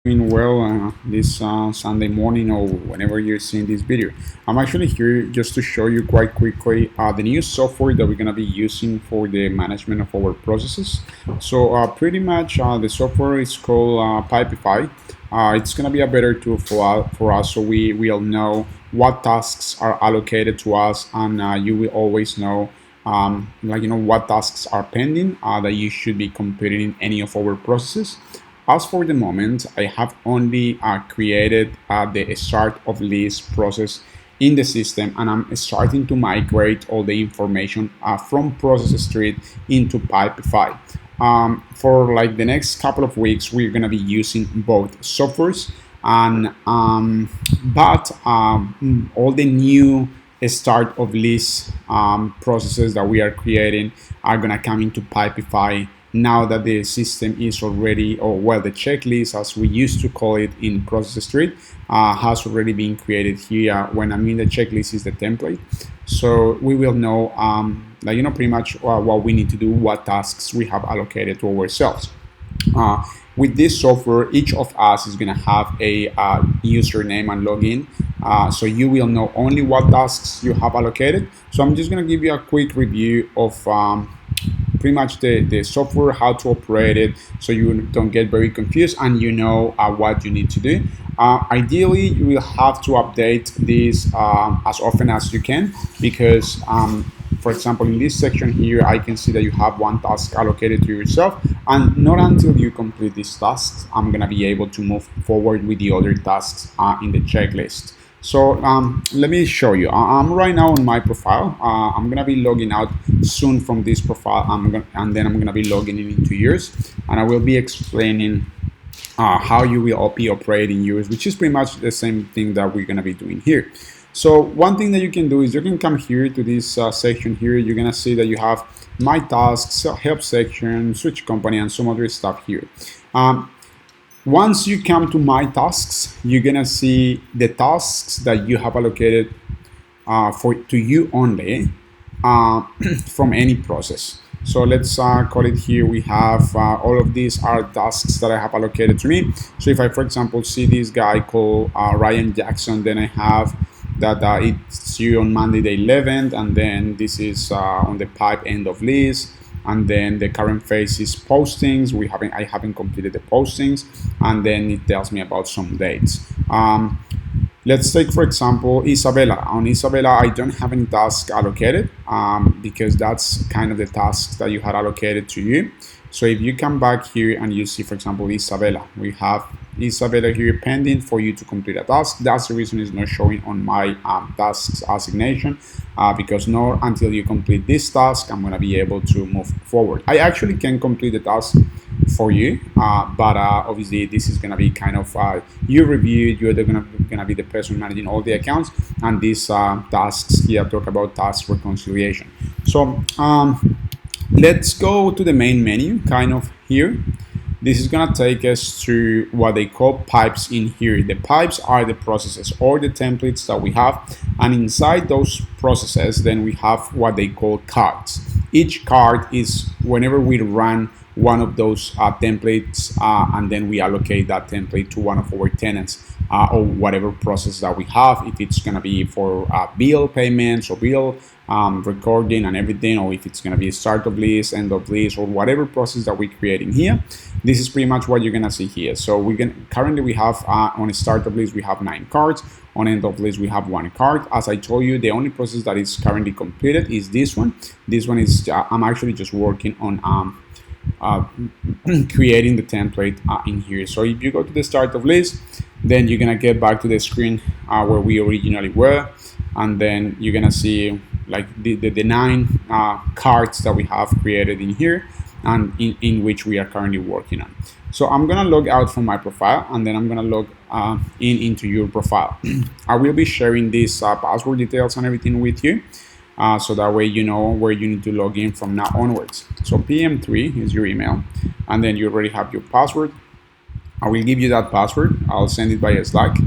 Doing well this Sunday morning or whenever you're seeing this video. I'm actually here just to show you quite quickly the new software that we're going to be using for the management of our processes. So pretty much the software is called Pipify. It's going to be a better tool for us so we will know what tasks are allocated to us, and you will always know what tasks are pending that you should be completing in any of our processes. As for the moment, I have only created the start of lease process in the system, and I'm starting to migrate all the information from Process Street into Pipify. For like the next couple of weeks, we're gonna be using both softwares, and but all the new start of lease processes that we are creating are gonna come into Pipify now that the system is already, or well, the checklist, as we used to call it in Process Street, has already been created here. When I mean the checklist is the template, so we will know, pretty much what we need to do, what tasks we have allocated to ourselves. With this software, each of us is going to have a username and login, so you will know only what tasks you have allocated. So I'm just going to give you a quick review of pretty much the software, how to operate it, so you don't get very confused and you know what you need to do. Ideally, you will have to update this as often as you can, because for example, in this section here, I can see that you have one task allocated to yourself, and not until you complete these tasks, I'm gonna be able to move forward with the other tasks in the checklist. So let me show you. I'm right now on my profile. I'm gonna be logging out soon from this profile, and then I'm gonna be logging in into yours, and I will be explaining how you will be operating yours, which is pretty much the same thing that we're gonna be doing here. So one thing that you can do is you can come here to this section here. You're gonna see that you have my tasks, help section, switch company, and some other stuff here. Once you come to my tasks, you're gonna see the tasks that you have allocated to you only from any process. So let's call it here. We have all of these are tasks that I have allocated to me. So if I, for example, see this guy called Ryan Jackson, then I have that it's due on Monday the 11th, and then this is on the pipe end of lease, and then the current phase is postings. I haven't completed the postings, and then it tells me about some dates. Let's take, for example, Isabella. On Isabella, I don't have any task allocated because that's kind of the tasks that you had allocated to you. So if you come back here and you see, for example, Isabella, we have Isabella here pending for you to complete a task. That's the reason it's not showing on my tasks assignation, because not until you complete this task, I'm gonna be able to move forward. I actually can complete the task for you, but obviously this is gonna be kind of you reviewed. You're gonna be the person managing all the accounts, and these tasks here talk about task reconciliation. So let's go to the main menu, kind of here. This is gonna take us to what they call pipes in here. The pipes are the processes or the templates that we have, and inside those processes, then we have what they call cards. Each card is whenever we run one of those templates, and then we allocate that template to one of our tenants or whatever process that we have. If it's gonna be for bill payments or bill recording and everything, or if it's going to be start of lease, end of lease, or whatever process that we're creating here, this is pretty much what you're going to see here. So currently we have on a start of lease we have 9 cards. On end of lease we have 1 card. As I told you, the only process that is currently completed is this one. This one is I'm actually just working on creating the template in here. So if you go to the start of lease, then you're gonna get back to the screen where we originally were, and then you're gonna see like the 9 cards that we have created in here, and in which we are currently working on. So I'm gonna log out from my profile, and then I'm gonna log into your profile. I will be sharing these password details and everything with you, so that way you know where you need to log in from now onwards. So PM3 is your email, and then you already have your password. I will give you that password. I'll send it via Slack,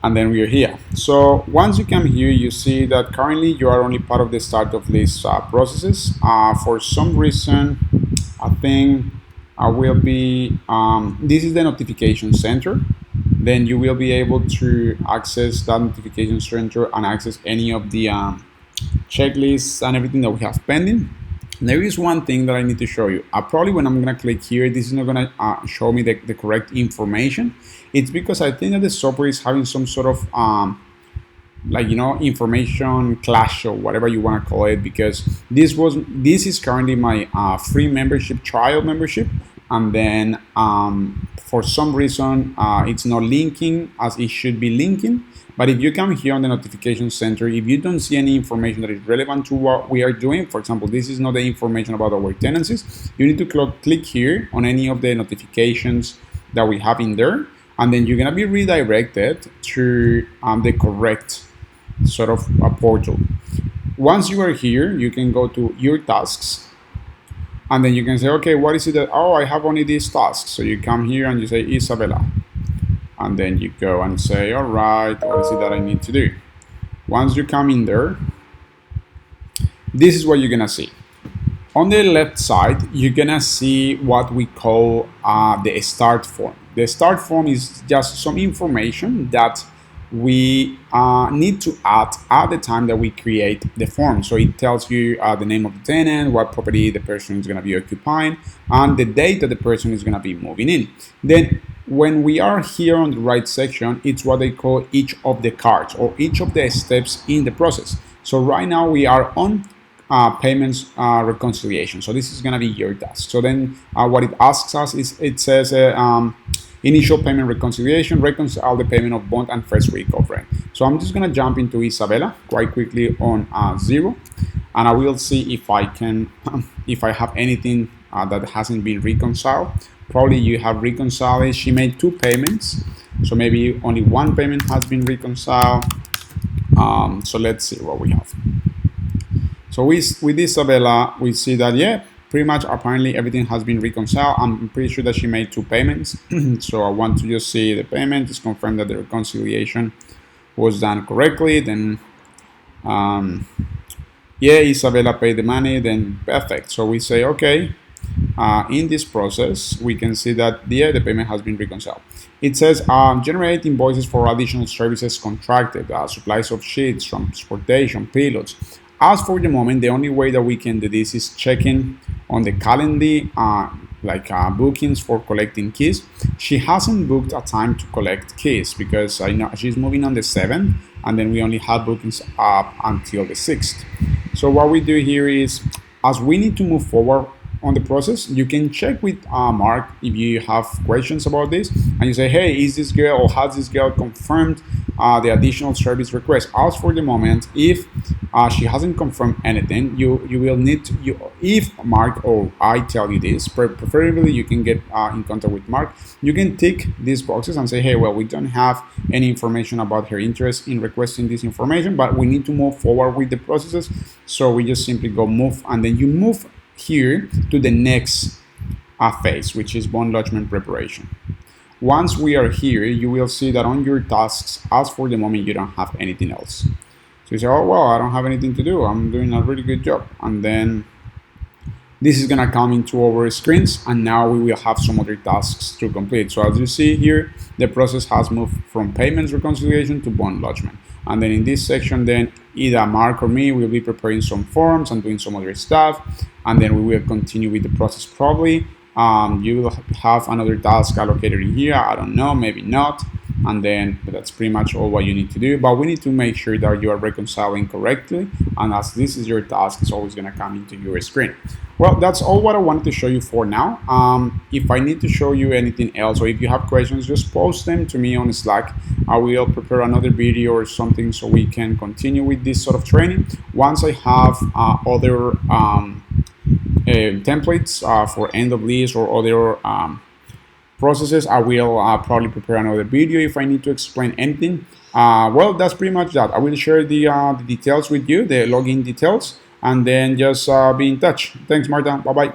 and then we are here. So once you come here, you see that currently you are only part of the start of lease processes. For some reason, I think I will be, this is the notification center. Then you will be able to access that notification center and access any of the checklists and everything that we have pending. There is one thing that I need to show you. Probably when I'm gonna click here, this is not gonna show me the correct information. It's because I think that the software is having some sort of like, you know, information clash or whatever you want to call it, because this is currently my free membership, trial membership, and then for some reason it's not linking as it should be linking. But if you come here on the notification center, if you don't see any information that is relevant to what we are doing, for example, this is not the information about our tenancies, you need to click here on any of the notifications that we have in there, and then you're going to be redirected to the correct sort of a portal. Once you are here, you can go to your tasks, and then you can say, okay, what is it that, oh, I have only these tasks. So you come here and you say Isabella, and then you go and say, all right, what is it that I need to do? Once you come in there, this is what you're gonna see. On the left side, you're gonna see what we call the start form. The start form is just some information that we need to add at the time that we create the form. So it tells you the name of the tenant, what property the person is going to be occupying, and the date that the person is going to be moving in. Then when we are here on the right section, it's what they call each of the cards or each of the steps in the process. So right now we are on payments reconciliation. So this is going to be your task. So then what it asks us is, it says initial payment reconciliation, reconcile the payment of bond and first week of rent. So I'm just going to jump into Isabella quite quickly on 0, and I will see if I can, if I have anything that hasn't been reconciled. Probably you have reconciled it. She made 2 payments, so maybe only 1 payment has been reconciled. So let's see what we have. So with Isabella, we see that, yeah, pretty much apparently everything has been reconciled. I'm pretty sure that she made 2 payments. So I want to just see the payment, just confirm that the reconciliation was done correctly. Then, yeah, Isabella paid the money, then perfect. So we say, okay, in this process, we can see that, yeah, the payment has been reconciled. It says generate invoices for additional services contracted, supplies of sheets, transportation, pilots. As for the moment, the only way that we can do this is checking on the calendar, bookings for collecting keys. She hasn't booked a time to collect keys because I know she's moving on the 7th, and then we only have bookings up until the 6th. So what we do here is, as we need to move forward on the process, you can check with Mark if you have questions about this, and you say, hey, is this girl or has this girl confirmed the additional service request? As for the moment, if she hasn't confirmed anything, you will need to, if Mark or I tell you this, preferably you can get in contact with Mark. You can tick these boxes and say, hey, well, we don't have any information about her interest in requesting this information, but we need to move forward with the processes. So we just simply go move, and then you move here to the next phase, which is bond lodgement preparation. Once we are here, you will see that on your tasks, as for the moment, you don't have anything else. So you say, oh, well, I don't have anything to do. I'm doing a really good job. And then this is going to come into our screens, and now we will have some other tasks to complete. So as you see here, the process has moved from payments reconciliation to bond lodgement. And then in this section, then either Mark or me will be preparing some forms and doing some other stuff. And then we will continue with the process probably. You will have another task allocated in here. I don't know, maybe not. And then that's pretty much all what you need to do. But we need to make sure that you are reconciling correctly. And as this is your task, it's always going to come into your screen. Well, that's all what I wanted to show you for now. If I need to show you anything else, or if you have questions, just post them to me on Slack. I will prepare another video or something so we can continue with this sort of training. Once I have other templates for end of lease or other processes, I will probably prepare another video if I need to explain anything. Well, that's pretty much that. I will share the details with you, the login details, and then just be in touch. Thanks, Marta. Bye-bye.